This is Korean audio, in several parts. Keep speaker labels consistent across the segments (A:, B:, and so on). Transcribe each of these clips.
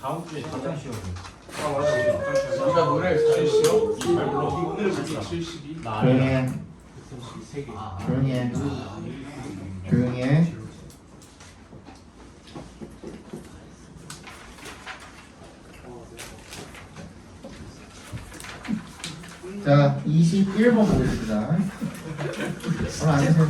A: 다음 주에 당장 쉬어요.
B: 아 맞아 우리 아까 우리가 노래를 잘 쉬어? 오늘 그치 72
C: 조용히 해.
A: 세 개.
C: 조용히 해. 조용히 해. 자, 21번 보겠습니다. 오늘 안 해서.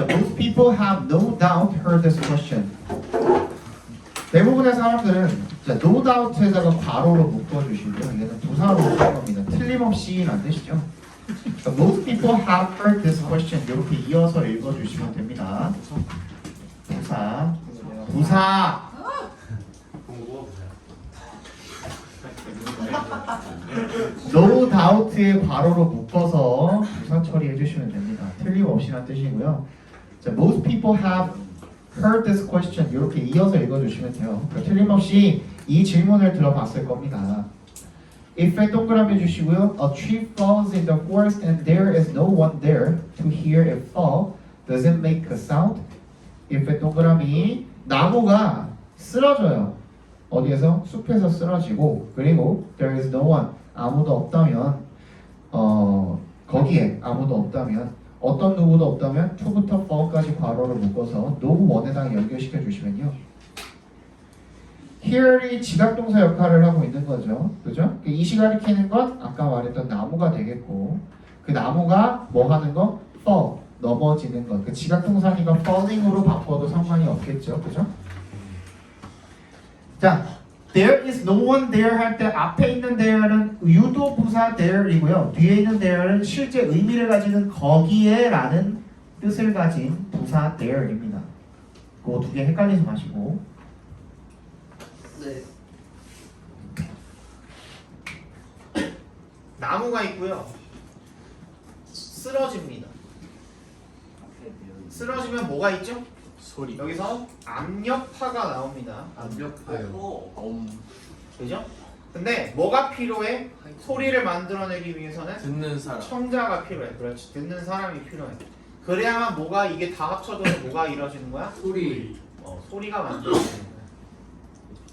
C: Most people have no doubt heard this question. 대부분의 사람들은 자, no doubt에다가 괄호로 묶어주시고요. 얘는 부사로 묶은 겁니다. 틀림없이란 뜻이죠. So most people have heard this question. 이렇게 이어서 읽어주시면 됩니다. 부사, 부사. No doubt의 괄호로 묶어서 부사 처리해 주시면 됩니다. 틀림없이란 뜻이고요. 자, most people have heard this question. 이렇게 이어서 읽어주시면 돼요. 그러니까 틀림없이 이 질문을 들어봤을 겁니다. If에 동그라미 주시고요. A tree falls in the forest and there is no one there to hear it fall. Does it make a sound? If에 동그라미 나무가 쓰러져요. 어디에서? 숲에서 쓰러지고 그리고 there is no one 아무도 없다면 거기에 아무도 없다면 어떤 누구도 없다면 to부터 fall까지 괄호를 묶어서 no one에다가 연결시켜 주시면요. here이 지각동사 역할을 하고 있는 거죠. 그죠? 이 시간을 키는 건 아까 말했던 나무가 되겠고 그 나무가 뭐 하는 거? fall, 넘어지는 것. 그 지각동사니까 falling으로 바꿔도 상관이 없겠죠. 그죠? 자, there is no one there 할 때 앞에 있는 there는 유도 부사 there이고요. 뒤에 있는 there는 실제 의미를 가지는 거기에 라는 뜻을 가진 부사 there입니다. 그거 두 개 헷갈리지 마시고.
D: 네.
C: 나무가 있고요. 쓰러집니다. 쓰러지면 뭐가 있죠?
B: 소리
C: 여기서 압력파가 나옵니다.
B: 압력파요
C: 그죠? 근데 뭐가 필요해? 소리를 만들어내기 위해서는
B: 듣는 사람
C: 청자가 필요해. 그렇지. 듣는 사람이 필요해. 그래야만 뭐가 이게 다 합쳐져서 뭐가 이루어지는 거야?
B: 소리
C: 소리가 만들어지는 거야.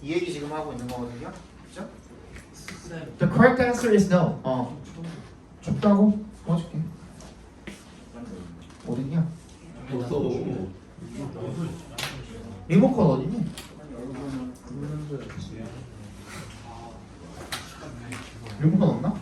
C: 이 얘기 지금 하고 있는 거거든요. 그죠? The correct answer is no. 춥다고? 도와줄게. 어딨냐? 리모컨 어딨니? 리모컨 없나?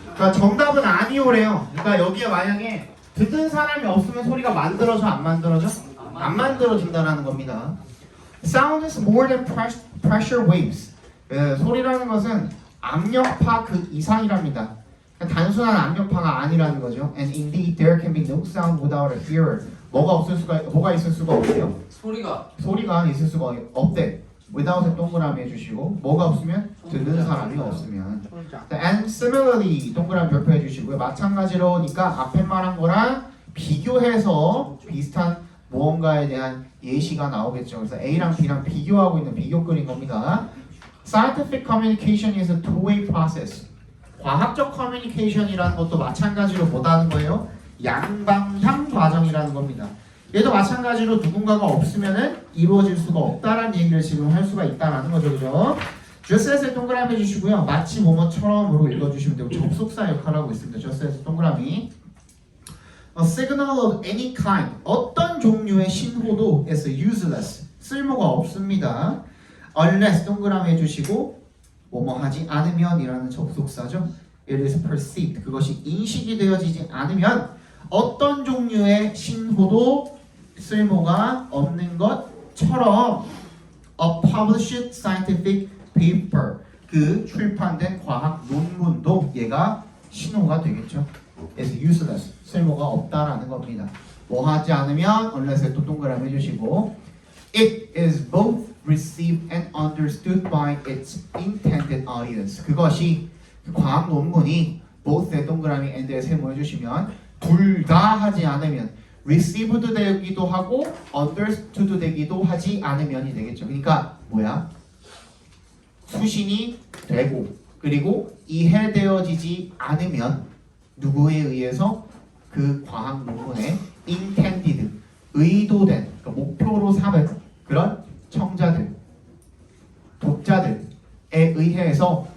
C: 그러니까 정답은 아니오래요. 그러니까 여기에 만약에 듣는 사람이 없으면 소리가 만들어져 안 만들어져? 안 만들어진다는 겁니다. Sound is more than pressure waves. 소리라는 것은 압력파 그 이상이랍니다. 단순한 압력파가 아니라는 거죠. And indeed, there can be no sound without a hearer. 뭐가 있을 수가 없대요. 소리가 있을 수가 없대. without에 동그라미 해주시고 뭐가 없으면 듣는 사람이 없으면. And similarly 동그라미 별표해 주시고요. 마찬가지로니까 앞에 말한 거랑 비교해서 비슷한 무언가에 대한 예시가 나오겠죠. 그래서 A랑 B랑 비교하고 있는 비교 끓인 겁니다. Scientific communication is a two-way process. 과학적 커뮤니케이션이라는 것도 마찬가지로 뭐다는 거예요? 양방향 과정이라는 겁니다. 얘도 마찬가지로 누군가가 없으면은 이루어질 수가 없다라는 얘기를 지금 할 수가 있다라는 거죠, 그죠? just as에 동그라미 해주시고요. 마치 뭐뭐처럼으로 읽어주시면 되고 접속사 역할을 하고 있습니다. just as 동그라미. A signal of any kind, 어떤 종류의 신호도 is useless, 쓸모가 없습니다. Unless 동그라미 해주시고 뭐뭐 하지 않으면 이라는 접속사죠. It is perceived, 그것이 인식이 되어지지 않으면 어떤 종류의 신호도 쓸모가 없는 것처럼 a published scientific paper, 그 출판된 과학 논문도 얘가 신호가 되겠죠. is useless, 쓸모가 없다라는 겁니다. 뭐 하지 않으면 unless에 또 동그라미 해주시고 it is both received and understood by its intended audience. 그것이 과학 논문이 both에 동그라미 and에 세모 해주시면 둘 다 하지 않으면 received 되기도 하고 understood 되기도 하지 않으면이 되겠죠. 그러니까 뭐야? 수신이 되고 그리고 이해되어지지 않으면 누구에 의해서 그 과학 논문에 intended 의도된 그러니까 목표로 삼은 그런 청자들 독자들에 의해서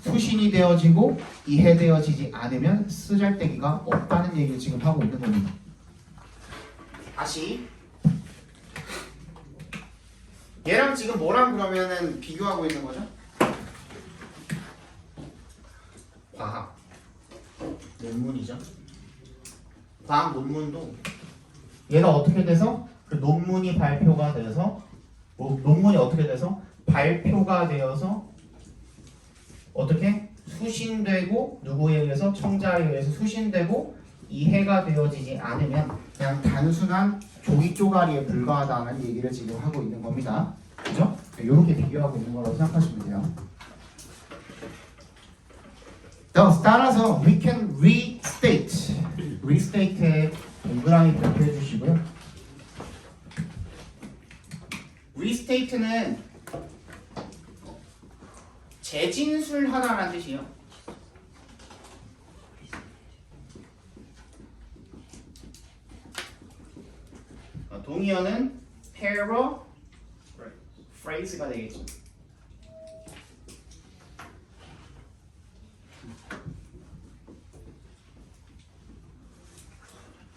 C: 수신이 되어지고 이해되어지지 않으면 쓰잘데기가 없다는 얘기를 지금 하고 있는 겁니다. 다시 얘랑 지금 뭐랑 그러면은 비교하고 있는 거죠? 과학 논문이죠. 과학 논문도 얘가 어떻게 돼서 그 논문이 발표가 돼서 논문이 어떻게 돼서 발표가 되어서 어떻게 수신되고 누구에 의해서 청자에 의해서 수신되고 이해가 되어지지 않으면 그냥 단순한 종이 쪼가리에 불과하다는 얘기를 지금 하고 있는 겁니다. 그죠? 이렇게 비교하고 있는 거라고 생각하시면 돼요. 따라서 we can restate의 동그라미 발표해 주시고요. restate는 재진술하다라는 뜻이에요. 동의어는 paraphrase가 되겠죠.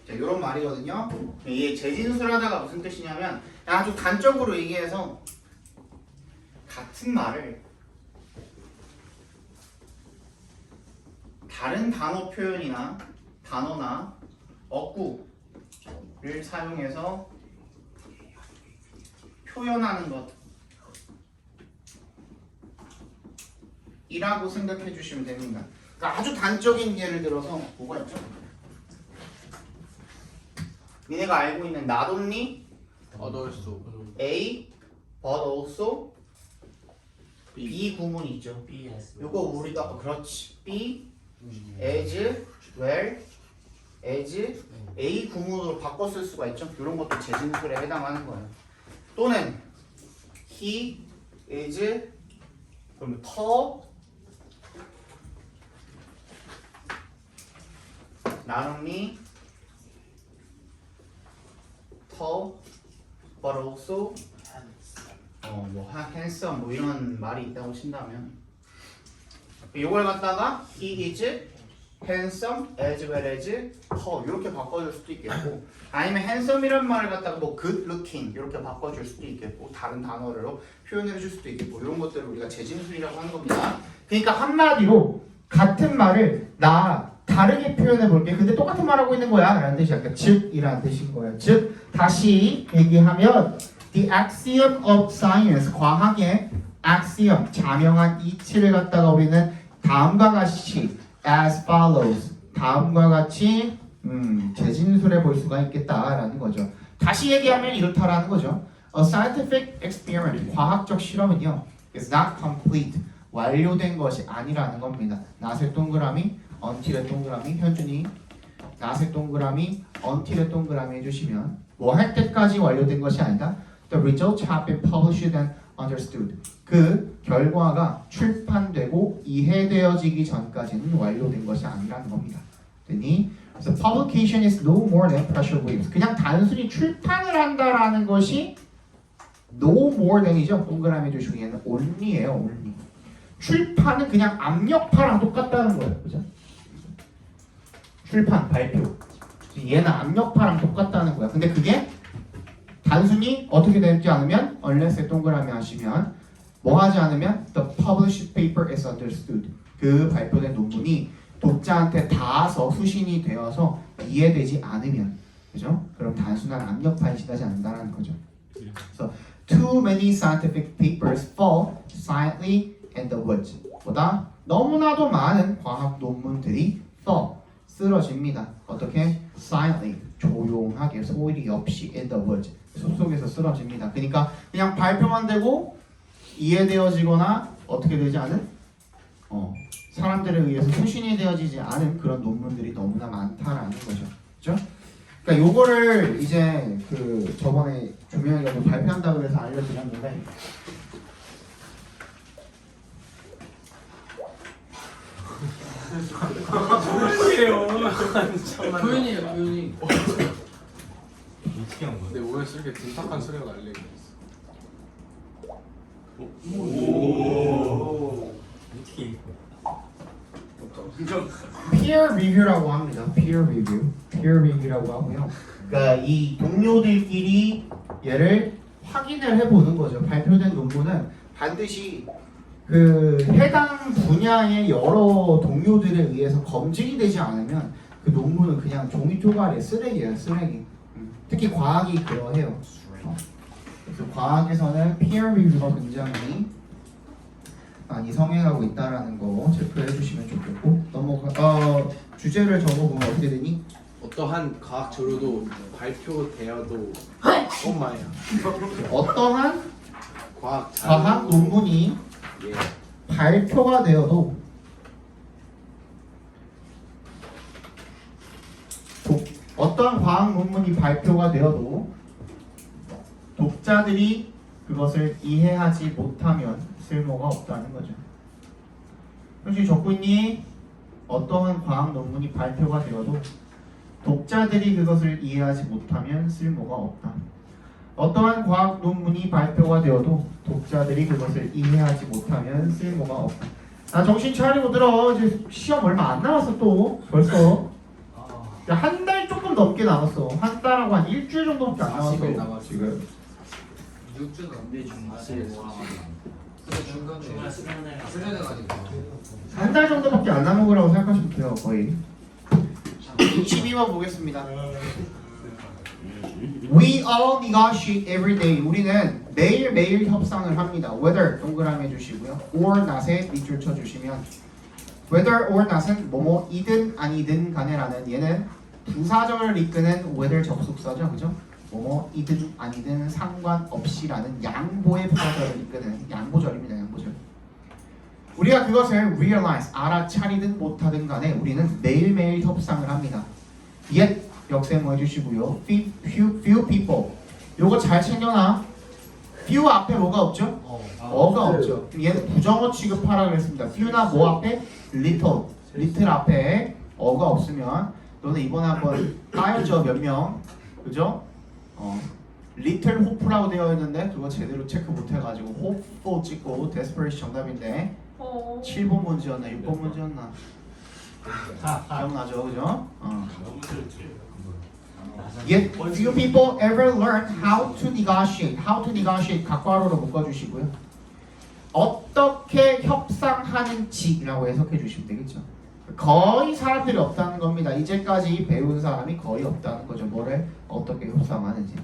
C: 자, 이런 말이거든요. 이게 재진술하다가 무슨 뜻이냐면 아주 단적으로 얘기해서 같은 말을 다른 단어 표현이나 단어나 어구를 사용해서 표현하는 것 이라고 생각해 주시면 됩니다. 그러니까 아주 단적인 예를 들어서 뭐가 있죠? 니네가 알고 있는 not only A but also B 구문이 있죠. 요거 우리가 그렇지 B as well as A 구문으로 바꿔 쓸 수가 있죠. 이런 것도 재진술에 해당하는 거예요. 또는 he is 그럼 tall not only tall but also 뭐 handsome 뭐 이런 말이 있다고 친다면 이걸 갖다가 he is handsome as well as tall 이렇게 바꿔줄 수도 있겠고 아니면 handsome이란 말을 갖다가 뭐 good looking 이렇게 바꿔줄 수도 있겠고 다른 단어로 표현해 줄 수도 있겠고 이런 것들을 우리가 재진술이라고 하는 겁니다. 그러니까 한마디로 같은 말을 나 다르게 표현해 볼게. 근데 똑같은 말 하고 있는 거야 라는 뜻이 약간 즉이라는 뜻인 거예요. 즉 다시 얘기하면 the axiom of science 과학의 axiom 자명한 이치를 갖다가 우리는 다음과 같이 as follows 다음과 같이 재진술해 볼 수가 있겠다라는 거죠. 다시 얘기하면 이렇다라는 거죠. A scientific experiment 과학적 실험은요 is not complete 완료된 것이 아니라는 겁니다. not의 동그라미 until의 동그라미 현준이 not의 동그라미 until의 동그라미 해주시면 뭐 할 때까지 완료된 것이 아니다. The results have been published and understood. 그 결과가 출판되고 이해되어지기 전까지는 완료된 것이 아니라는 겁니다. 되니? 그래서 publication is no more than pressure waves. 그냥 단순히 출판을 한다라는 것이 no more than이죠. 동그라미 해주시고 얘는 only예요. only. 출판은 그냥 압력파랑 똑같다는 거예요. 그죠? 출판, 발표. 얘는 압력파랑 똑같다는 거야. 근데 그게 단순히 어떻게 되지 않으면 unless의 동그라미 하시면 뭐 하지 않으면 the published paper is understood. 그 발표된 논문이 독자한테 닿아서 수신이 되어서 이해되지 않으면 그죠? 그럼 단순한 압력파에 지나지 않는다는 거죠. 그래서 too many scientific papers fall silently in the woods. 보다 너무나도 많은 과학 논문들이 fall 쓰러집니다. 어떻게? silently 조용하게 소리 없이 in the woods 숲속에서 쓰러집니다. 그러니까 그냥 발표만 되고 이해되어지거나 어떻게 되지 않은 사람들에 의해서 수신이 되어지지 않은 그런 논문들이 너무나 많다라는 거죠. 그렇죠? 그러니까 요거를 이제 그 저번에 조명이가 뭐 발표한다 그래서 알려드렸는데
D: 표현이에요 표현이.
A: 어떻게 한 거야?
B: 내 오해서 이렇게 둔탁한 소리가 날리고 있어.
A: 어떻게
C: peer review라고 합니다. peer review라고 하고요. 그러니까 이 동료들끼리 얘를 확인을 해보는 거죠. 발표된 논문은 반드시 그 해당 분야의 여러 동료들에 의해서 검증이 되지 않으면 그 논문은 그냥 종이 조각의 쓰레기예요, 쓰레기. 특히 과학이 그러해요. 그래서 과학에서는 peer review가 굉장히 많이 성행하고 있다라는 거 체크해 주시면 좋겠고 주제를 적어보면 어떻게 되니?
B: 어떠한 과학 자료도 발표되어도 엄마야.
C: 어떠한
B: 과학 자료.
C: 과학 논문이
B: 예.
C: 발표가 되어도 어떠한 과학 논문이 발표가 되어도 독자들이 그것을 이해하지 못하면 쓸모가 없다는 거죠. 혹시 적고 있니? 어떠한 과학 논문이 발표가 되어도 독자들이 그것을 이해하지 못하면 쓸모가 없다. 어떠한 과학 논문이 발표가 되어도 독자들이 그것을 이해하지 못하면 쓸모가 없다. 아, 정신 차리고 들어. 이제 시험 얼마 안 남았어 또 벌써. 한 달 조금 넘게 남았어. 한 달하고 한 일주일 정도밖에 안 남았어.
B: 40일 남았어.
C: 지금.
D: 6주 넘게 중간에 중간에 수련해가지고.
C: 한 달 정도밖에 안 남은 거라고 생각하시면 돼요. 거의. 22번 보겠습니다. We all negotiate every day. 우리는 매일매일 협상을 합니다. Whether 동그라미 해주시고요. Or not에 밑줄 쳐주시면 Whether or not은 뭐뭐이든 아니든 간에라는 얘는 부사절을 이끄는 whether 접속사죠. 그죠? 뭐뭐이든 아니든 상관없이라는 양보의 부사절을 이끄는 양보절입니다. 양보절. 우리가 그것을 realize, 알아차리든 못하든 간에 우리는 매일매일 협상을 합니다. Yet, 역세모 해주시고요. Few people. 요거 잘 챙겨놔. few 앞에 뭐가 없죠? 어가 없죠. 얘는 부정어 취급하라 그랬습니다. few나 뭐 앞에? little. little 앞에 어가 없으면 너는 이번에 한번 까였죠? 몇 명? 그죠? little hope라고 되어 있는데 그거 제대로 체크 못 해가지고 hope 찍고 desperation 정답인데 7번 문제였나 6번 문제였나 기억나죠? 그죠? Yet few people ever learn how to negotiate. How to negotiate 각괄호로 묶어주시고요. 어떻게 협상하는지라고 해석해 주시면 되겠죠. 거의 사람들이 없다는 겁니다. 이제까지 배운 사람이 거의 없다는 거죠. 뭐를 어떻게 협상하는지.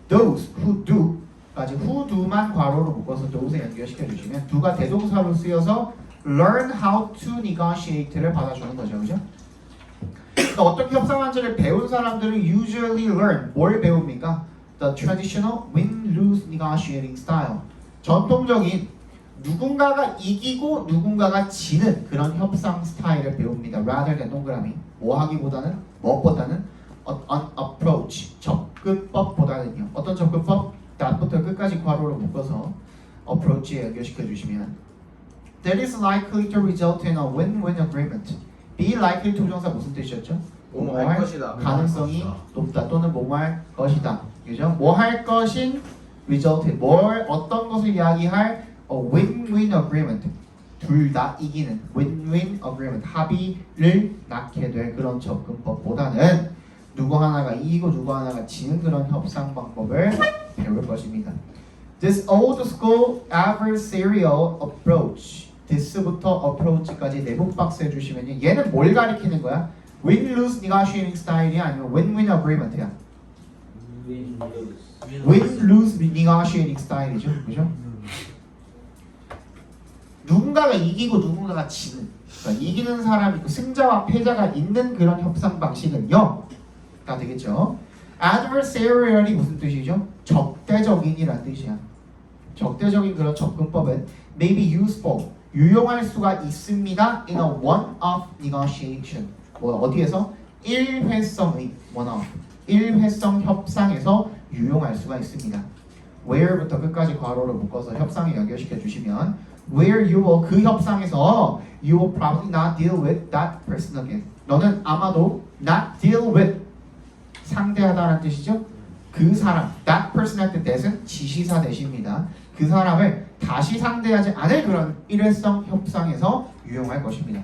C: Those who do 까지 who do만 괄호로 묶어서 those에 연결시켜 주시면 do가 대동사로 쓰여서 learn how to negotiate를 받아주는 거죠. 그죠? 그러니까 어떻게 협상하는지를 배운 사람들은 usually learn 뭘 배웁니까? The traditional win-lose negotiating style. 전통적인 누군가가 이기고 누군가가 지는 그런 협상 스타일을 배웁니다. Rather than 동그라미 뭐 하기보다는 무엇보다는 an approach 접근법보다는요. 어떤 접근법? that부터 끝까지 괄호로 묶어서 approach에 연결시켜 주시면 That is likely to result in a win-win agreement. Be likely 조정사 무슨 뜻이었죠?
B: 뭐뭐 할 것이다.
C: 가능성이 높다 또는 뭐뭐 할 것이다. 그죠? 뭐 할 것인 result 뭘 어떤 것을 이야기할 a win-win agreement. 둘 다 이기는 win-win agreement 합의를 낳게 될 그런 접근법보다는 누구 하나가 이기고 누구 하나가 지는 그런 협상 방법을 배울 것입니다. This old school adversarial approach. this부터 approach까지 내복 박스 해주시면요. 얘는 뭘 가리키는 거야? Win-lose negotiating 스타일이 아니면 win-win agreement야. Win-lose negotiating 스타일이죠. 그죠? 누군가가 이기고 누군가가 지는 그러니까 이기는 사람이 있고 승자와 패자가 있는 그런 협상 방식은요 가 되겠죠. adversarial이 무슨 뜻이죠? 적대적인이란 뜻이야. 적대적인 그런 접근법은 may be useful 유용할 수가 있습니다. in a one-off negotiation 뭐 어디에서? 일회성의 one-off 일회성 협상에서 유용할 수가 있습니다. where부터 끝까지 괄호를 묶어서 협상에 연결시켜 주시면 where you will 그 협상에서 you will probably not deal with that person again. 너는 아마도 not deal with 상대하다라는 뜻이죠. 그 사람 that person 할 때 that은 지시사 대시입니다. 그 사람을 다시 상대하지 않을 그런 일회성 협상에서 유용할 것입니다.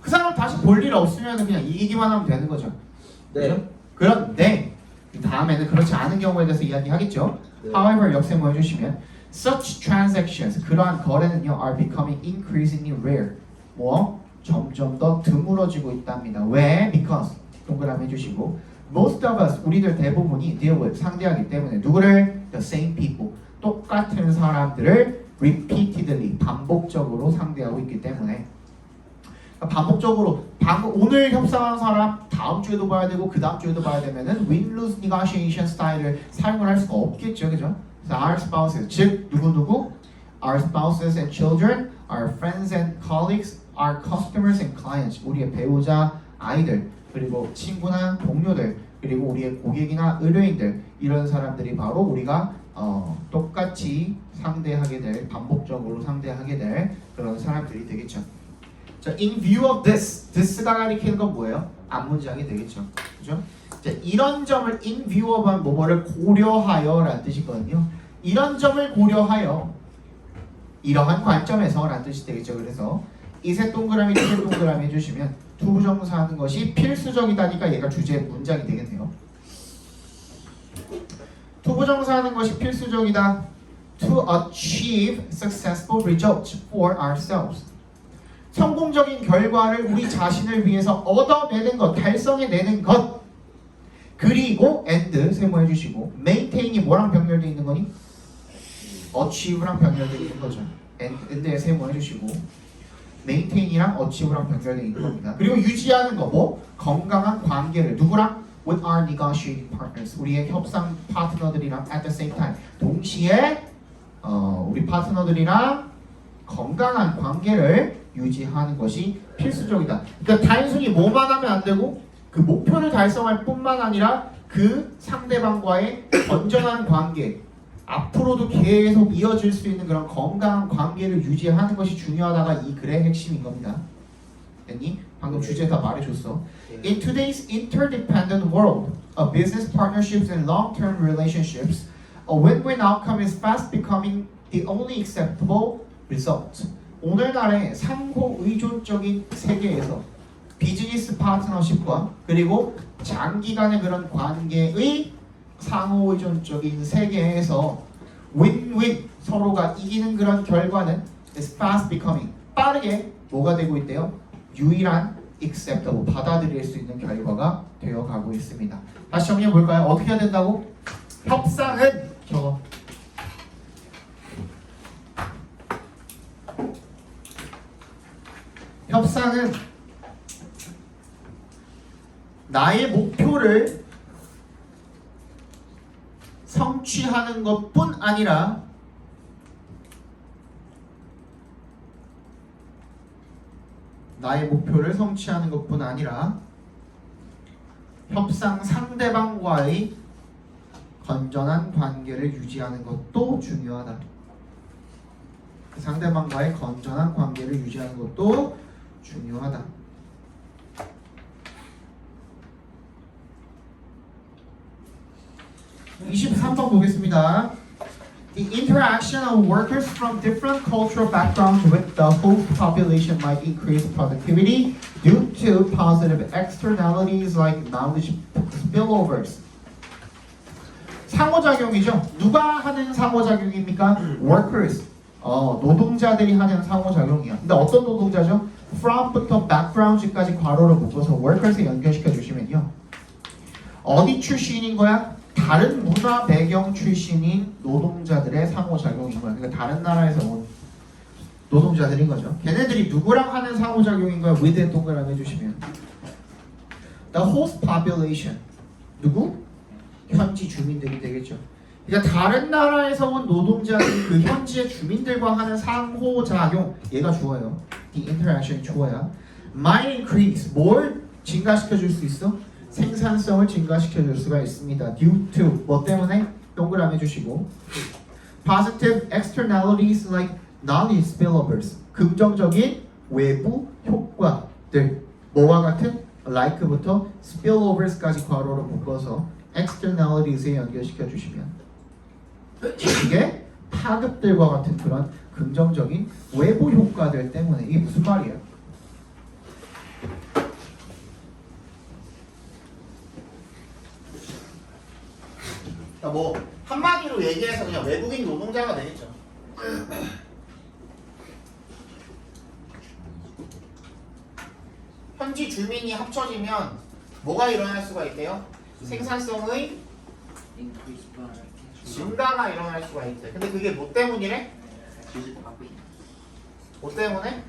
C: 그 사람 다시 볼 일 없으면 그냥 이기기만 하면 되는 거죠. 그렇죠? 그런데 다음에는 그렇지 않은 경우에 대해서 이야기하겠죠. However, 역세모 해주시면 such transactions 그러한 거래는요 are becoming increasingly rare. 뭐 점점 더 드물어지고 있답니다. 왜? Because 동그라미 해주시고 most of us 우리들 대부분이 deal with 상대하기 때문에 누구를? The same people 똑같은 사람들을 repeatedly 반복적으로 상대하고 있기 때문에 반복적으로 오늘 협상한 사람 다음 주에도 봐야 되고 그 다음 주에도 봐야 되면은 win-lose negotiation 스타일을 사용을 할 수가 없겠죠, 그죠? 그래서 our spouses 즉 누구 our spouses and children, our friends and colleagues, our customers and clients 우리의 배우자, 아이들 그리고 친구나 동료들 그리고 우리의 고객이나 의뢰인들 이런 사람들이 바로 우리가 똑같이 상대하게 될 반복적으로 상대하게 될 그런 사람들이 되겠죠. 자, in view of this가 가리키는 건 뭐예요? 앞문장이 되겠죠. 그죠? 자, 이런 점을 in view of 하면 뭐뭐를 고려하여 라는 뜻이거든요. 이런 점을 고려하여 이러한 관점에서 라는 뜻이 되겠죠. 그래서 이세 동그라미 두세 동그라미 해주시면 투부정사 하는 것이 필수적이다니까 얘가 주제 문장이 되겠네요. 투부정사 하는 것이 필수적이다. To achieve successful results for ourselves. 성공적인 결과를 우리 자신을 위해서 얻어내는 것, 달성해내는 것. 그리고 and 세모해 주시고 maintain이 뭐랑 병렬되어 있는 거니? achieve랑 병렬되어 있는 거죠. and에 세모해 주시고 maintain이랑 achieve랑 병렬되어 있는 겁니다. 그리고 유지하는 거 뭐? 건강한 관계를 누구랑? with our negotiating partners. 우리의 협상 파트너들이랑 at the same time. 동시에 우리 파트너들이랑 건강한 관계를 유지하는 것이 필수적이다. 그러니까 단순히 뭐만 하면 안 되고 그 목표를 달성할 뿐만 아니라 그 상대방과의 건전한 관계 앞으로도 계속 이어질 수 있는 그런 건강한 관계를 유지하는 것이 중요하다가 이 글의 핵심인 겁니다. 됐니? 방금 주제 다 말해줬어. In today's interdependent world of business partnerships and long-term relationships, a win-win outcome is fast becoming the only acceptable result. 오늘날의 상호 의존적인 세계에서 비즈니스 파트너십과 그리고 장기간의 그런 관계의 상호 의존적인 세계에서 윈윈 서로가 이기는 그런 결과는 is fast becoming 빠르게 뭐가 되고 있대요? 유일한 acceptable 받아들일 수 있는 결과가 되어가고 있습니다. 다시 정리해 볼까요? 어떻게 해야 된다고? 협상은 저거 협상은 나의 목표를 성취하는 것뿐 아니라 나의 목표를 성취하는 것뿐 아니라 협상 상대방과의 건전한 관계를 유지하는 것도 중요하다. 그 상대방과의 건전한 관계를 유지하는 것도 중요하다. 23번 보겠습니다. The interaction of workers from different cultural backgrounds with the host population might increase productivity due to positive externalities like knowledge spillovers. 상호작용이죠. 누가 하는 상호작용입니까? Workers. 노동자들이 하는 상호작용이야. 근데 어떤 노동자죠? From부터 background까지 괄호를 묶어서 workers에 연결시켜 주시면요. 어디 출신인 거야? 다른 문화 배경 출신인 노동자들의 상호작용인 거야. 그러니까 다른 나라에서 온 노동자들인 거죠. 걔네들이 누구랑 하는 상호작용인 거야? with 동그라미 해주시면 The host population 누구? 현지 주민들이 되겠죠. 그러니까 다른 나라에서 온 노동자들이 그 현지의 주민들과 하는 상호작용 얘가 주어요. The interaction이 주어야 might increase 뭘 증가시켜 줄 수 있어? 생산성을 증가시켜 줄 수가 있습니다. due to 뭐 때문에 동그라미 해주시고 positive externalities like knowledge spillovers 긍정적인 외부 효과들 뭐와 같은 like부터 spillovers까지 괄호로 묶어서 externalities에 연결시켜 주시면 이게 파급들과 같은 그런 긍정적인 외부 효과들 때문에 이게 무슨 말이에요? 뭐 한마디로 얘기해서 그냥 외국인 노동자가 되겠죠. 현지 주민이 합쳐지면 뭐가 일어날 수가 있대요? 생산성의 증가가 일어날 수가 있대. 근데 그게 뭐 때문이래? 뭐 때문에?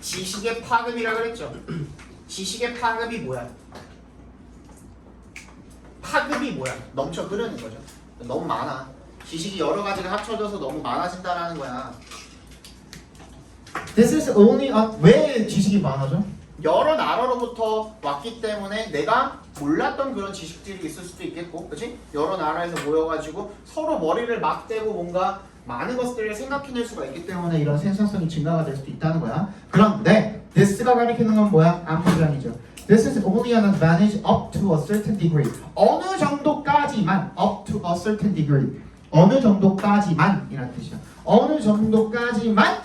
C: 지식의 파급이라 그랬죠. 지식의 파급이 뭐야? 파급이 뭐야? 넘쳐 흐르는 거죠. 너무 많아. 지식이 여러 가지가 합쳐져서 너무 많아진다라는 거야. This is only 왜 지식이 많아져? 여러 나라로부터 왔기 때문에 내가 몰랐던 그런 지식들이 있을 수도 있겠고, 그렇지? 여러 나라에서 모여가지고 서로 머리를 맞대고 뭔가 많은 것들을 생각해낼 수가 있기 때문에 이런 생산성이 증가가 될 수도 있다는 거야. 그런데 this가 가리키는 건 뭐야? 암문장이죠. This is only an advantage up to a certain degree. 어느 정도까지만, up to a certain degree. 어느 정도까지만 이라는 뜻이야. 어느 정도까지만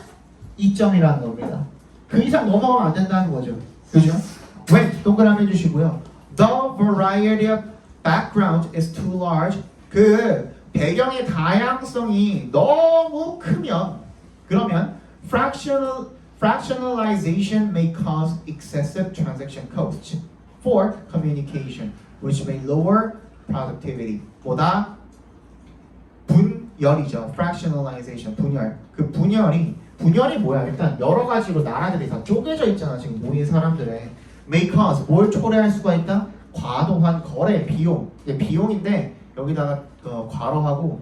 C: 이점이라는 겁니다. 그 이상 넘어가면 안 된다는 거죠. 그죠? When 동그라미 해주시고요. The variety of background is too large. 그 배경의 다양성이 너무 크면 그러면 fractionalization may cause excessive transaction costs for communication, which may lower productivity. 보다 분열이죠. fractionalization, 분열. 그 분열이 뭐야? 일단 여러 가지로 나라들이 다 쪼개져 있잖아. 지금 모인 사람들의 may cause 뭘 초래할 수가 있다? 과도한 거래 비용. 이게 비용인데 여기다가 괄호하고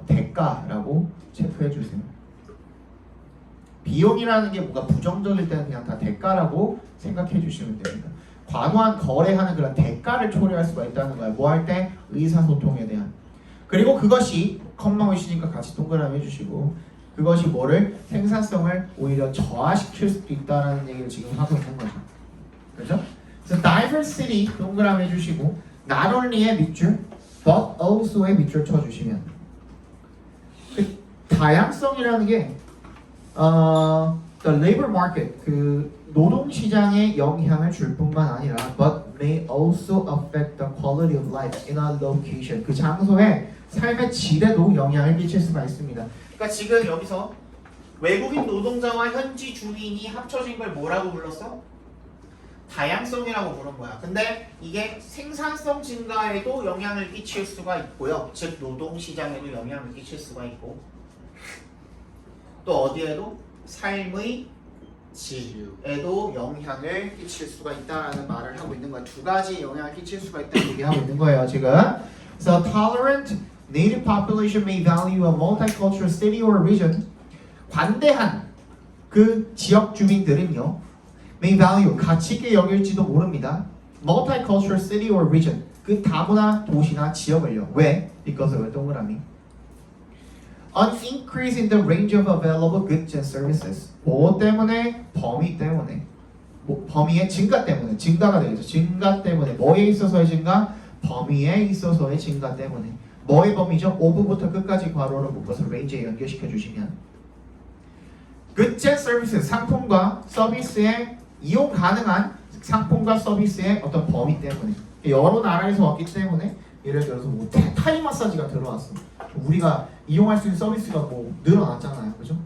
C: 대가라고 체크해 주세요. 비용이라는 게 뭔가 부정적일 때는 그냥 다 대가라고 생각해 주시면 됩니다. 과도한 거래하는 그런 대가를 초래할 수가 있다는 거예요. 뭐 할 때? 의사소통에 대한. 그리고 그것이 컴마 오시니까 같이 동그라미 해주시고 그것이 뭐를? 생산성을 오히려 저하시킬 수도 있다는 얘기를 지금 하고 있는 거죠. 그렇죠? 그래서 diversity 동그라미 해주시고 not only의 밑줄 but also의 밑줄 쳐주시면 그 다양성이라는 게 the labor market 그 노동시장에 영향을 줄 뿐만 아니라 but may also affect the quality of life in a location 그 장소의 삶의 질에도 영향을 끼칠 수가 있습니다. 그러니까 지금 여기서 외국인 노동자와 현지 주민이 합쳐진 걸 뭐라고 불렀어? 다양성이라고 부른 거야. 근데 이게 생산성 증가에도 영향을 끼칠 수가 있고요. 즉 노동시장에도 영향을 끼칠 수가 있고 또 어디에도? 삶의 질에도 영향을 끼칠 수가 있다라는 말을 하고 있는 거야. 두 가지 영향을 끼칠 수가 있다는 얘기하고 있는 거예요. 지금. So tolerant native population may value a multicultural city or region. 관대한 그 지역 주민들은요. may value 가치 있게 여길지도 모릅니다. multicultural city or region 그 다문화 도시나 지역을요. 왜? because of 동그라미. An increase in the range of available goods and services. 뭐 때문에? 범위 때문에. 뭐, 범위의 증가 때문에. 증가가 되겠죠. 증가 때문에. 뭐에 있어서의 증가? 범위에 있어서의 증가 때문에. 뭐의 범위죠? 오브부터 끝까지 괄호로 묶어서 range에 연결시켜 주시면 goods and services 상품과 서비스의 이용 가능한 상품과 서비스의 어떤 범위 때문에 여러 나라에서 왔기 때문에 예를 들어서 뭐 타이 마사지가 들어왔어. 우리가 이용할 수 있는 서비스가 뭐 늘어났잖아요, 그죠?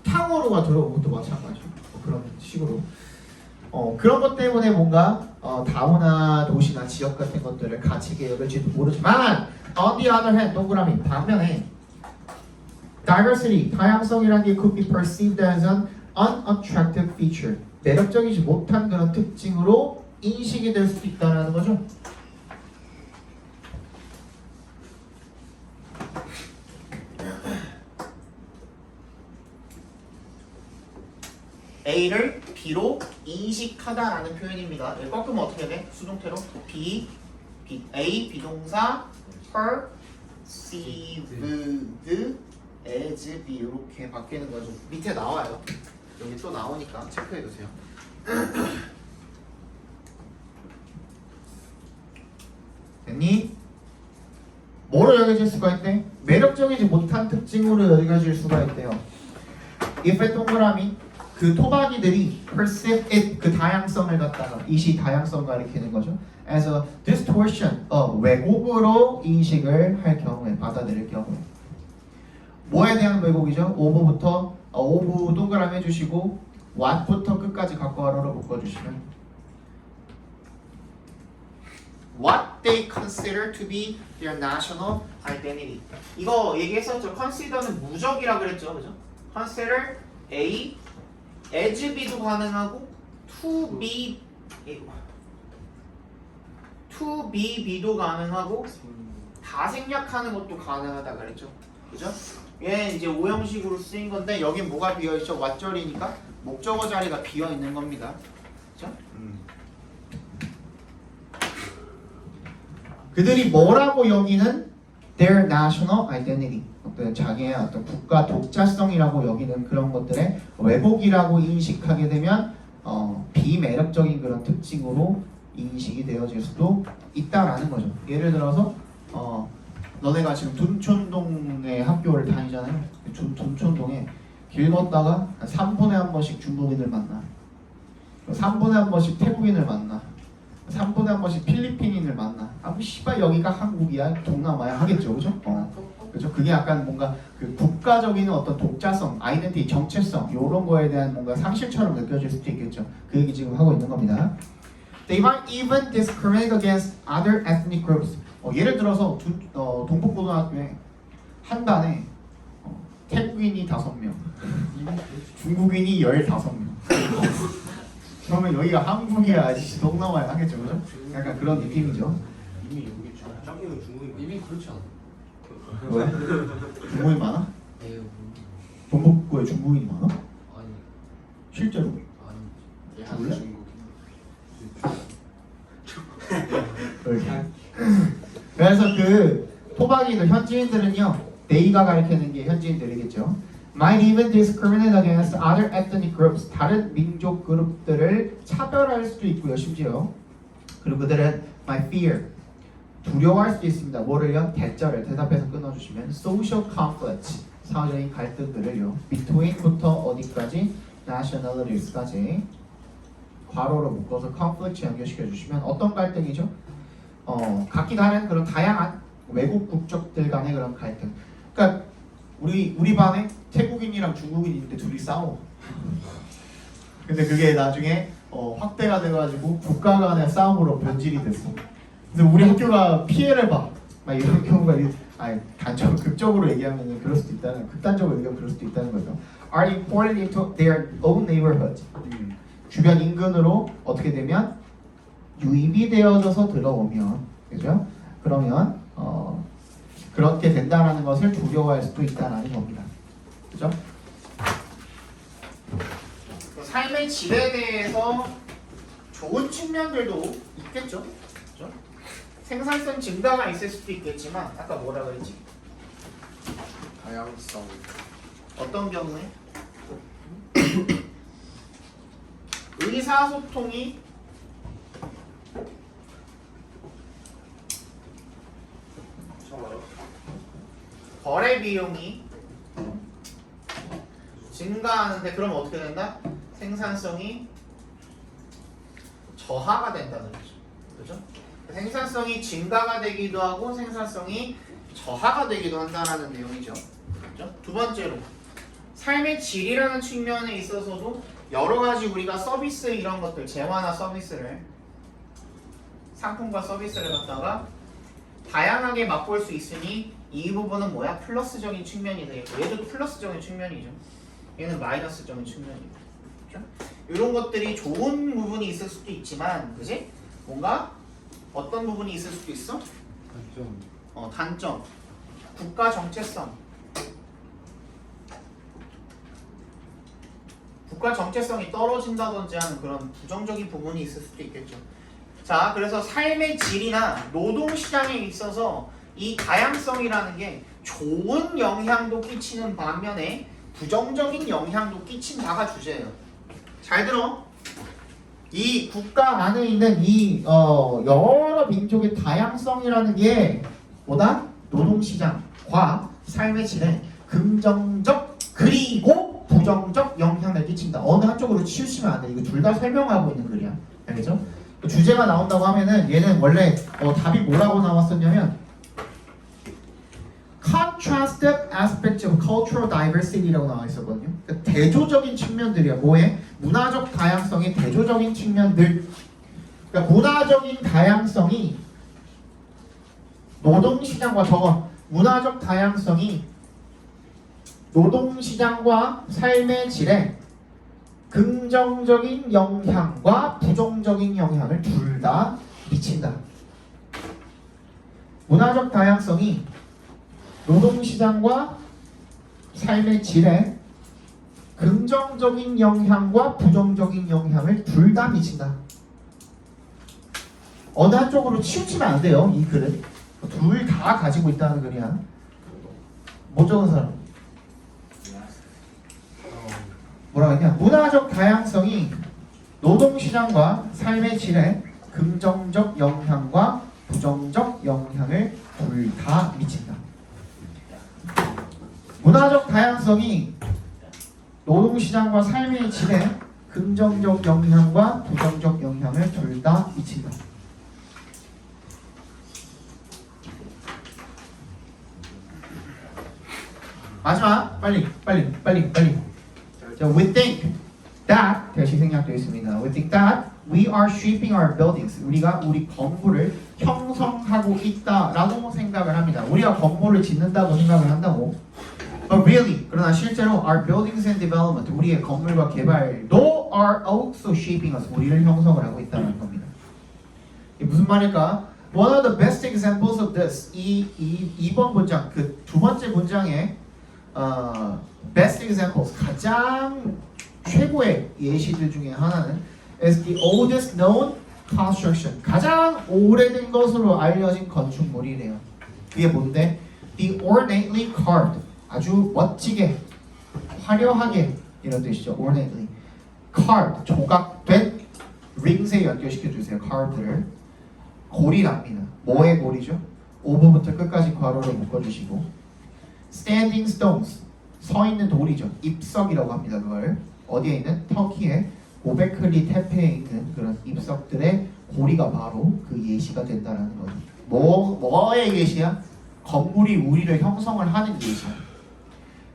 C: 탕후루가 들어온 것도 마찬가지고 그런 식으로 그런 것 때문에 뭔가 다문화 도시나 지역 같은 것들을 가치 있게 여길지도 모르지만 on the other hand 동그라미 반면에 diversity 다양성이라는 게 could be perceived as an unattractive feature 매력적이지 못한 그런 특징으로 인식이 될 수도 있다는 거죠. A를 B로 인식하다라는 표현입니다. 얘 꺾으면 어떻게 돼? 수동태로 A 비동사 perceived as B 이렇게 바뀌는 거죠. 밑에 나와요. 여기 또 나오니까 체크해 두세요. 됐니? 뭐로 여겨질 수가 있대? 매력적이지 못한 특징으로 여겨질 수가 있대요. if의 동그라미 그 토박이들이 perceive it 그 다양성을 갖다가 이시 다양성 가리키는 거죠. as a distortion 왜곡으로 인식을 할 경우에 받아들일 경우에 뭐에 대한 왜곡이죠? 오브부터 오브 동그라미 해주시고 what부터 끝까지 갖고 가로로 묶어주시면 What they consider to be their national identity. 이거 얘기했었죠. consider는 무적이라 그랬죠, 그죠? consider A as B도 가능하고 to be B도 가능하고 다 생략하는 것도 가능하다 그랬죠, 그죠? 얘 이제 오형식으로 쓰인 건데 여긴 뭐가 비어 있죠? 왓절이니까 목적어 자리가 비어 있는 겁니다, 그죠? 그들이 뭐라고 여기는 their national identity 어떤 자기의 어떤 국가 독자성이라고 여기는 그런 것들의 왜곡이라고 인식하게 되면 비매력적인 그런 특징으로 인식이 되어질 수도 있다라는 거죠. 예를 들어서 너네가 지금 둔촌동에 학교를 다니잖아요. 둔촌동에 길 걷다가 3분에 한 번씩 중국인을 만나, 3분에 한 번씩 태국인을 만나, 3분에 한 번씩 필리핀인을 만나. 아무 씨발 여기가 한국이야 동남아야 하겠죠, 그죠? 그죠? 그게 약간 뭔가 그 국가적인 어떤 독자성, 아이덴티티, 정체성 이런 거에 대한 뭔가 상실처럼 느껴질 수도 있겠죠. 그 얘기 지금 하고 있는 겁니다. They might even discriminate against other ethnic groups. 예를 들어서 동북고등학교에 한 반에 태국인이 5명, 중국인이 15명. 그러면 여기가 한국이야 아니지 동남아야 하겠죠, 그죠? 약간 그런 느낌이죠.
B: 이미 여기 짱이는 중국인
D: 이미 그렇지 않아.
C: 왜? 중국인 많아?
D: 에휴.
C: 동북고에 중국인이 많아?
D: 아니
C: 실제로?
D: 아니.
C: 몰라?
B: 중국인.
C: 그래서 그 토박이들 현지인들은요, they가 가리키는 게 현지인들이겠죠. might even discriminate against other ethnic groups. 다른 민족 그룹들을 차별할 수도 있고요, 심지어. 그리고 그들은 might fear. 두려워할 수도 있습니다. 뭐를요? 대절을 대답해서 끊어주시면 social conflict. 사회적인 갈등들을요. between부터 어디까지? nationalities까지. 괄호로 묶어서 conflict 연결시켜 주시면 어떤 갈등이죠? 각기 다른 그런 다양한 외국 국적들 간의 그런 갈등. 그러니까 우리 반에 태국인이랑 중국인이 있는데 둘이 싸워. 근데 그게 나중에 확대가 돼가지고 국가 간의 싸움으로 변질이 됐어. 그래서 우리 학교가 피해를 봐. 막 이런 경우가 단적으로 극적으로 얘기하면 그럴 수도 있다는, 극단적으로 얘기하면 그럴 수도 있다는 거죠. Are imported into their own neighborhood. 주변 인근으로 어떻게 되면 유입이 되어져서 들어오면, 그죠? 그러면 그렇게 된다라는 것을 두려워할 수도 있다라는 겁니다. 그죠? 삶의 질에 대해서 좋은 측면들도 있겠죠. 그죠? 생산성 증가가 있을 수도 있겠지만 아까 뭐라 그랬지?
B: 다양성.
C: 어떤 경우에? 의사소통이 거래 비용이 증가하는데 그럼 어떻게 된다? 생산성이 저하가 된다는 거죠. 그죠? 생산성이 증가가 되기도 하고 생산성이 저하가 되기도 한다는 내용이죠. 그죠? 두 번째로 삶의 질이라는 측면에 있어서도 여러 가지 우리가 서비스 이런 것들, 재화나 서비스를, 상품과 서비스를 갖다가 다양하게 맛볼 수 있으니 이 부분은 뭐야? 플러스적인 측면이 되겠고, 얘도 플러스적인 측면이죠. 얘는 마이너스적인 측면이고, 그렇죠? 이런 것들이 좋은 부분이 있을 수도 있지만, 그지? 뭔가 어떤 부분이 있을 수도 있어?
B: 단점.
C: 단점, 국가 정체성. 국가 정체성이 떨어진다든지 하는 그런 부정적인 부분이 있을 수도 있겠죠. 자, 그래서 삶의 질이나 노동시장에 있어서 이 다양성이라는 게 좋은 영향도 끼치는 반면에 부정적인 영향도 끼친다가 주제예요. 잘 들어. 이 국가 안에 있는 이 여러 민족의 다양성이라는 게 뭐다? 노동시장과 삶의 질에 긍정적 그리고 부정적 영향을 끼친다. 어느 한쪽으로 치우치면 안 돼. 이거 둘 다 설명하고 있는 글이야. 알겠죠? 주제가 나온다고 하면은 얘는 원래 답이 뭐라고 나왔었냐면 contrastive aspects of cultural diversity라고 나와 있었거든요. 그러니까 대조적인 측면들이야. 뭐에? 문화적 다양성의 대조적인 측면들. 그러니까 문화적인 다양성이 노동시장과 문화적 다양성이 노동시장과 삶의 질에 긍정적인 영향과 부정적인 영향을 둘 다 미친다. 문화적 다양성이 노동시장과 삶의 질에 긍정적인 영향과 부정적인 영향을 둘 다 미친다. 어느 한쪽으로 치우치면 안 돼요. 이 글은 둘 다 가지고 있다는 글이야. 못 적은 사람 뭐라고 했냐? 문화적 다양성이 노동시장과 삶의 질에 긍정적 영향과 부정적 영향을 둘 다 미친다. 문화적 다양성이 노동시장과 삶의 질에 긍정적 영향과 부정적 영향을 둘 다 미친다. 마지막 빨리. So we think that 다시 생략되어 있습니다. We think that we are shaping our buildings. 우리가 우리 건물을 형성하고 있다라고 생각을 합니다. 우리가 건물을 짓는다고 생각을 한다고. But really, 그러나 실제로 our buildings and development, 우리의 건물과 개발도 are also shaping us. 우리를 형성을 하고 있다는 겁니다. 이게 무슨 말일까? One of the best examples of this, 이번 문장, 그 두 번째 문장의 best examples, 가장 최고의 예시들 중에 하나는 is the oldest known construction, 가장 오래된 것으로 알려진 건축물이래요. 그게 뭔데? The ornately carved, 아주 멋지게, 화려하게 이런 뜻이죠. ornately carved, 조각된 rings에 연결시켜주세요. carved를 고리랍니다. 뭐의 고리죠? 오부부터 끝까지 괄호로 묶어주시고 standing stones, 서 있는 돌이죠. 입석이라고 합니다. 그걸 어디에 있는? 터키의 고베클리 테페에 있는 그런 입석들의 고리가 바로 그 예시가 된다라는 거죠. 뭐의 예시야? 건물이 우리를 형성을 하는 예시야.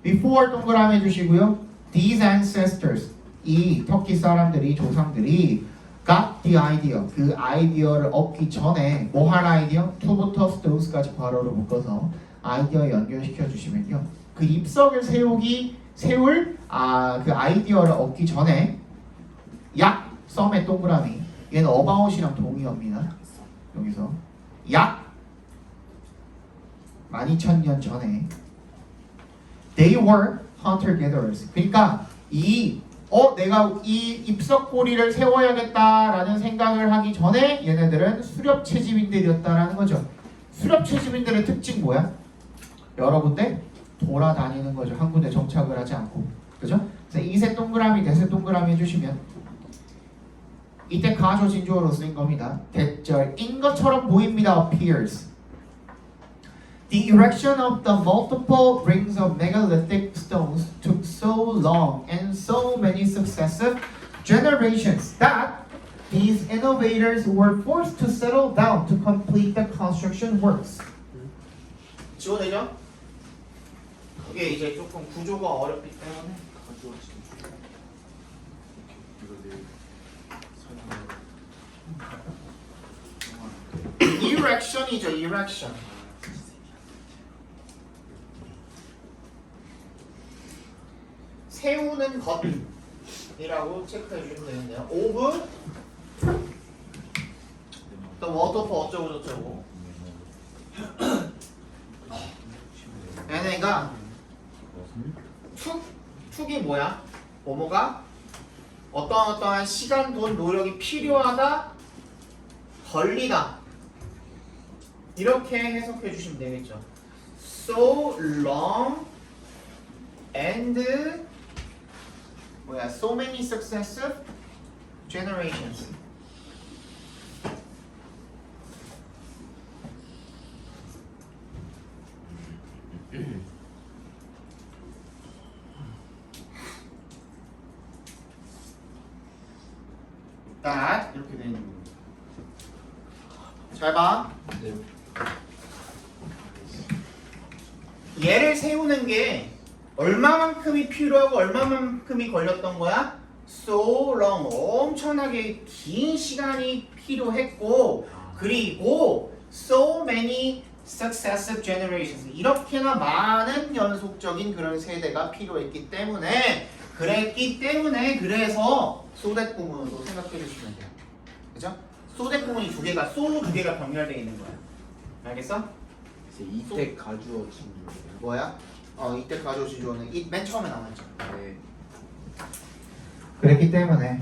C: Before 동그라미 해주시고요. These ancestors, 이 터키 사람들이, 조상들이 got the idea, 그 아이디어를 얻기 전에 뭐 할 아이디어? to부터 stones까지 괄호로 묶어서 아이디어 연결시켜 주시면요. 그 입석을 세울 그 아이디어를 얻기 전에 약 썸의 동그라미, 얘는 about이랑 동의어입니다. 여기서 약 12,000년 전에 they were hunter-gatherers. 그러니까 내가 이 입석고리를 세워야겠다라는 생각을 하기 전에 얘네들은 수렵 채집인들이었다라는 거죠. 수렵 채집인들의 특징 뭐야? 여러 군데 돌아다니는 거죠. 한 군데 정착을 하지 않고. 그죠? 그래서 이색 동그라미, 대색 동그라미 해주시면 이때 가조 진주어로 쓰인 겁니다. 대절인 것처럼 보입니다. appears. The erection of the multiple rings of megalithic stones took so long and so many successive generations that these innovators were forced to settle down to complete the construction works. 지워내죠? 이게 이제 조금 구조가 어렵기 때문에 erection이죠. erection. 세우는 것이라고 체크해 주시면 되는데요. of the waterfall 어쩌고 저쩌고. 얘네가 축이 뭐야? 뭐뭐가 어떠한 시간, 돈, 노력이 필요하다, 걸리다. 이렇게 해석해 주시면 되겠죠. So long and so many successive generations. that 이렇게 되어 있는 겁니다. 잘 봐.
B: 네.
C: 얘를 세우는 게 얼마만큼이 필요하고 얼마만큼이 걸렸던 거야? So long. 엄청나게 긴 시간이 필요했고, 그리고 so many successive generations. 이렇게나 많은 연속적인 그런 세대가 필요했기 때문에, 그래서 so that 구문으로 생각해 주시면 돼요. 그죠? so that 구문이 두 개가 병렬되어 있는 거야. 알겠어?
B: 이때 가주어진
C: 뭐야? 이때 가져오신 조는 맨 처음에 나왔죠.
B: 네.
C: 그랬기 때문에.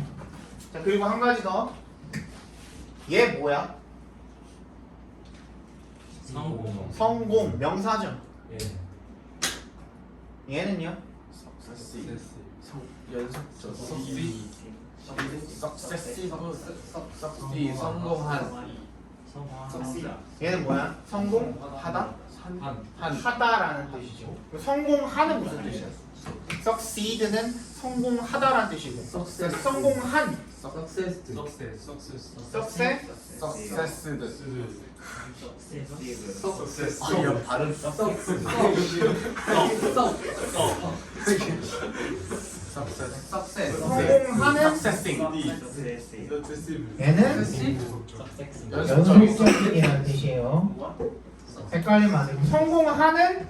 C: 자, 그리고 한 가지 더. 얘 뭐야? 성공 명사죠.
A: 예.
C: 얘는요?
B: 연속적 성공한
C: 얘는 뭐야? 성공하다?
A: 한.
C: 하다라는 뜻이죠. 성공하는 무슨 뜻이야? succeed는 성공하다라는 뜻이고, 성공한
D: 석세스.
C: success
B: 발음
D: 석세스.
C: 성공하는 얘는
B: 연속적인
C: 연속적인이라는 뜻이에요. 헷갈리면 안 되고, 성공하는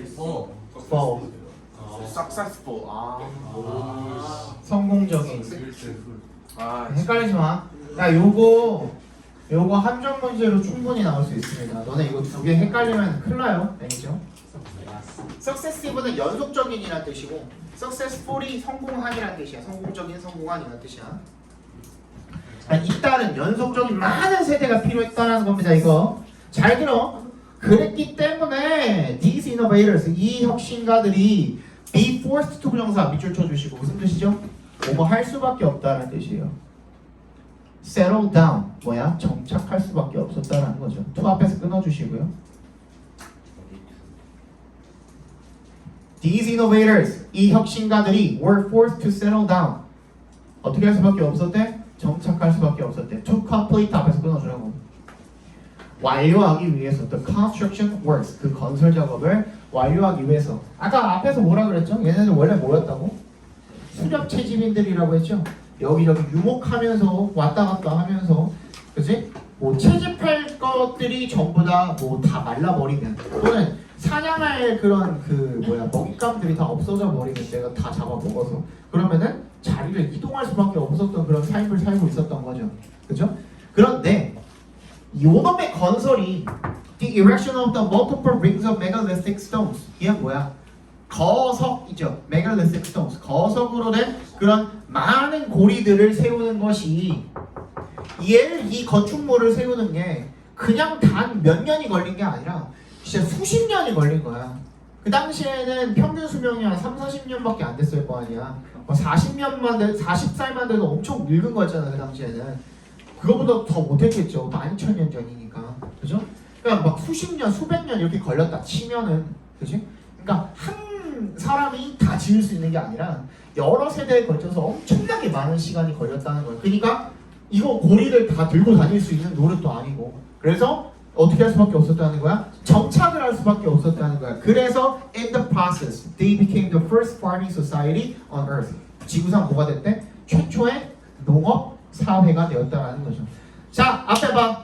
C: fall
B: successful
C: 성공적인.
B: 아
C: 헷갈리지 마. 야, 요거 함정 문제로 충분히 나올 수 있습니다. 너네 이거 두 개 헷갈리면 큰일 나요. 알겠죠? successive는 연속적인이라는 뜻이고, successfully 성공한이라는 뜻이야. 성공적인, 성공한이라는 뜻이야. 이딸은 연속적인 많은 세대가 필요했다는 겁니다. 이거 잘 들어. 그랬기 때문에 these innovators, 이 혁신가들이 be forced to 부정사 밑줄 쳐주시고, 무슨 뜻이죠? 뭐뭐 할 수밖에 없다는 뜻이에요. settle down, 뭐야? 정착할 수밖에 없었다는 거죠. to 앞에서 끊어주시고요. These innovators, 이 혁신가들이 were forced to settle down. 어떻게 할 수밖에 없었대? 정착할 수밖에 없었대. To complete 앞에서 끊어주라고. 완료하기 위해서 the construction works, 그 건설 작업을 완료하기 위해서. 아까 앞에서 뭐라 그랬죠? 얘네들 원래 뭐였다고? 수렵 채집인들이라고 했죠? 여기저기 유목하면서 왔다 갔다 하면서, 그치? 뭐 채집할 것들이 전부 다 뭐 다 말라버리면, 또는 사냥할 그런 먹잇감들이 다 없어져 버리면 내가 다 잡아먹어서, 그러면은 자리를 이동할 수밖에 없었던 그런 삶을 살고 있었던 거죠. 그죠? 그런데 요놈의 건설이 the erection of the multiple rings of megalithic stones, 이게 뭐야? 거석이죠. megalithic stones, 거석으로 된 그런 많은 고리들을 세우는 것이, 이 건축물을 세우는 게 그냥 단 몇 년이 걸린 게 아니라 진짜 수십 년이 걸린 거야. 그 당시에는 평균 수명이 한 30-40년밖에 안 됐을 거 아니야. 40살만 돼도 엄청 늙은 거였잖아. 그 당시에는 그거보다 더 못했겠죠. 12,000년 전이니까. 그죠? 그러니까 막 수십 년, 수백 년 이렇게 걸렸다 치면은, 그지? 그러니까 한 사람이 다 지을 수 있는 게 아니라 여러 세대에 걸쳐서 엄청나게 많은 시간이 걸렸다는 거예요. 그러니까 이거 고리를 다 들고 다닐 수 있는 노릇도 아니고, 그래서 어떻게 할 수밖에 없었다는 거야? 정착을 할 수밖에 없었다는 거야. 그래서 in the process, they became the first farming society on earth. 지구상 뭐가 됐대? 최초의 농업 사회가 되었다는 거죠. 자, 앞에 봐.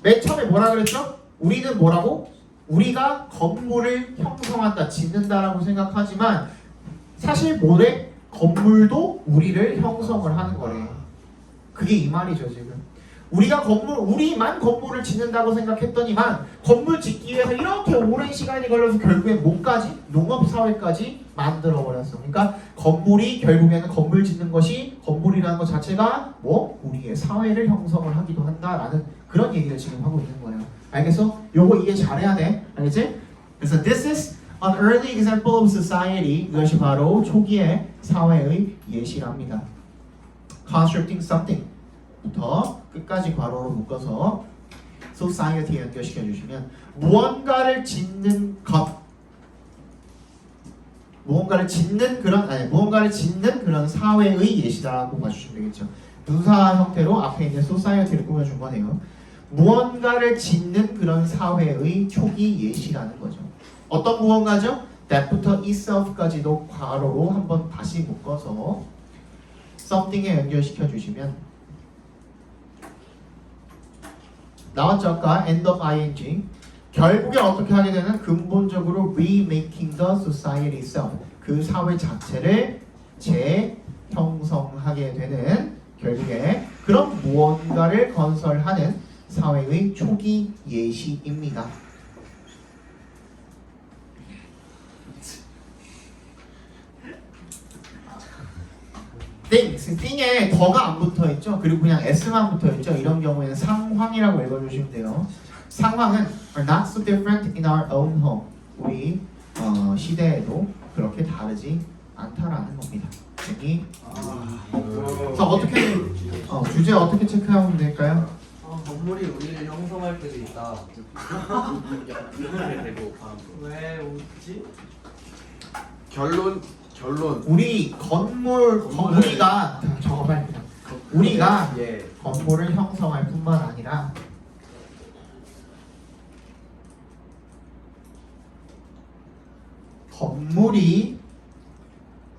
C: 맨 처음에 뭐라 그랬죠? 우리는 뭐라고? 우리가 건물을 형성한다, 짓는다라고 생각하지만 사실 뭐래? 건물도 우리를 형성을 하는 거래. 그게 이 말이죠, 지금. 우리만 건물을 짓는다고 생각했더니만 건물 짓기 위해서 이렇게 오랜 시간이 걸려서 결국엔 뭐까지? 농업사회까지 만들어버렸어. 그러니까 건물이 결국에는 건물 짓는 것이 건물이라는 것 자체가 뭐? 우리의 사회를 형성을 하기도 한다라는 그런 얘기를 지금 하고 있는 거예요. 알겠어? 요거 이해 잘해야 돼. 알겠지? 그래서 this is an early example of society. 이것이 바로 초기의 사회의 예시랍니다. constructing something 부터 끝까지 괄호로 묶어서 society에 연결시켜 주시면 무언가를 짓는 것, 무언가를 짓는 그런 사회의 예시다라고 봐주시면 되겠죠. 분사 형태로 앞에 있는 society를 꾸며준 거네요. 무언가를 짓는 그런 사회의 초기 예시라는 거죠. 어떤 무언가죠? that부터 itself까지도 괄호로 한번 다시 묶어서 something에 연결시켜 주시면 나왔죠 아까 end of ing. 결국에 어떻게 하게 되는? 근본적으로 remaking the society itself, 그 사회 자체를 재형성하게 되는 결국에 그런 무언가를 건설하는 사회의 초기 예시입니다. thing에 더가 안 붙어있죠. 그리고 그냥 s만 붙어있죠. 이런 경우에는 상황이라고 읽어주시면 돼요. 상황은 are not so different in our own home. 우리 시대에도 그렇게 다르지 않다라는 겁니다. 여기 자 어떻게 주제 어떻게 체크하면 될까요?
A: 건물이 우리를 형성할 때도 있다. 왜 웃지?
B: 결론
C: 우리 우리가 잠깐만 우리가
B: 예.
C: 건물을 형성할 뿐만 아니라 건물이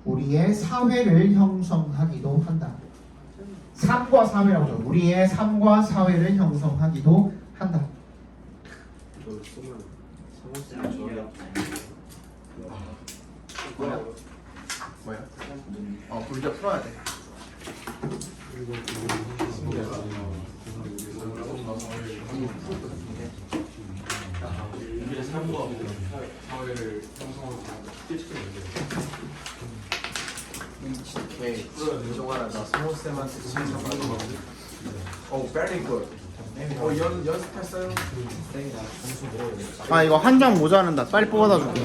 C: 우리의 사회를 형성하기도 한다. 삶과 사회라고 하죠. 우리의 삶과 사회를 형성하기도 한다.
B: 뭐야? 불자 풀어야 돼.
A: 우리의 삶과 사회를 형성하고
B: 오케이. 정환아, 나 성우쌤한테 칭찬 받아. 오, very good. 연습했어요?
C: 아 이거 한 장 모자란다. 빨리 뽑아다 줄게.